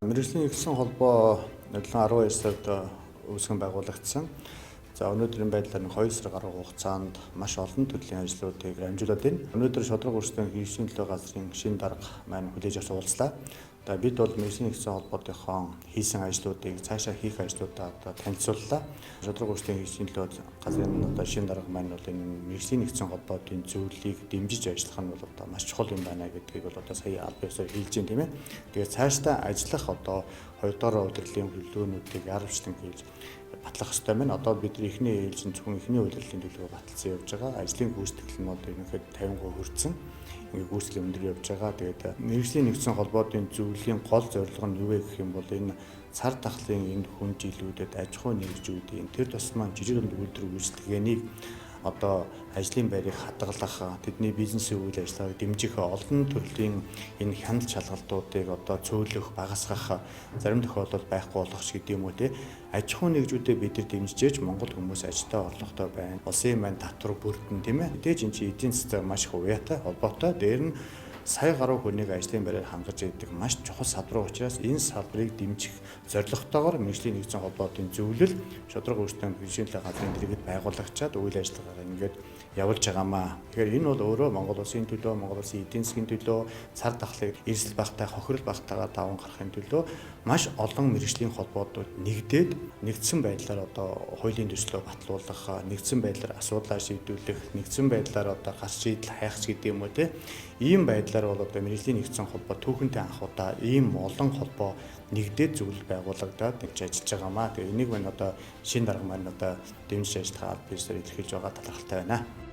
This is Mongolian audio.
Мэргэжлийн нэгдсэн холбоо 12 сард үүсгэн байгуулагдсан. За өнөөдрийн байдлаар 2 сар гаруй хугацаанд маш олон төрлийн ажлуудыг амжуулаад байна. Өнөөдөр шодрог өрсөлдөөн хийсвэрийн төлөө газрын шинэ дарга маань хүлээж авч уулзлаа. За бид бол мэргэжлийн нэгдсэн холбоотынхон хийсэн ажлуудыг цаашаа хийх ажлуудаа танилцууллаа. Шодрог өрсөлдөөн хийсвэрийн төлөө газрын шинэ дарга маань бол энэ мэргэжлийн нэгдсэн холбоотын зөвлөлийг дэмжиж ажиллах нь бол маш чухал юм байна гэдгийг бол сая аль биесээр хэлж байна тийм ээ. Тэгээд цаашдаа ажиллах 2 дугаар удирдлагын хөдөлгөөнүүдийг яарвчлан хийж батлах ёстой байна. Одоо бид эхний ээлжин зөвхөн эхний удирдлагын төлөө баталсан явж байгаа. Ажлын гүйцэтгэл нь бол ерөнхийдөө 50% хүрсэн. Ингээ гүйцэтгэл өндөр явж байгаа. Тэгээд мэргэжлийн нэгдсэн холбоотын зөвлөлийн гол зорилго нь юу вэ гэх юм бол энэ цар тахлын энэ хүн жилүүдэд аж ахуй нэгжүүдийн тэр тусмаа жижиг дунд үйлдвэр үйлчлэгээнийг одоо ажлын байрыг хадгалах, тэдний бизнесийн үйл ажиллагааг дэмжих олон төрлийн энэ хяналт шалгалтуудыг одоо цөөлөх, багасгах, зарим тохиолдолд байхгүй болгох гэдэг юм уу те. Аж ахуй нэгжүүдэд бид нар дэмжиж Монгол хүмүүс ажилдаа орлоготой байна. Улсын маань татвар бүрдэн тийм ээ. Мэдээж энэ чинь эдийн засаг маш их хуваатай холбоотой. Дээр нь сая гаруй хүнийг ажлын байраар хангаж идэг маш чухал салбар учраас энэ салбарыг дэмжих зорилготойгоор мэргэжлийн нэгдсэн холбоотын зөвлөл шодрог өрсөлдөөн бюджетийн газрын дэргэд байгуулагчаад үйл ажиллагаагаа ингээд явуулж байгаамаа. Тэгэхээр энэ бол өөрөө Монгол улсын төлөө, Монгол улсын эдийн засгийн төлөө, цар тахлыг эрсдэл багтаа, хохирол багтаагаа даван гарахын төлөө маш олон мэргэжлийн холбоотууд нэгдээд нэгдсэн байдлаар одоо хуулийн төслөө батлуулах, нэгдсэн байдлаар асуудлаа шийдвэрлэх, нэгдсэн байдлаар одоо гас шийдэл хайх гэдэг юм уу те. Ийм байдлаар бол одоо мэргэжлийн нэгдсэн холбоо түүхэнтэй анх удаа ийм олон холбоо нэгдээд зөвлөл байгуулагдаад ингэж ажиллаж байгаамаа. Тэгээ энийг маань одоо шинэ дарга маань одоо дэмжиж ажиллах аль биесээр илэрхийлж байгаа талархалтай байна.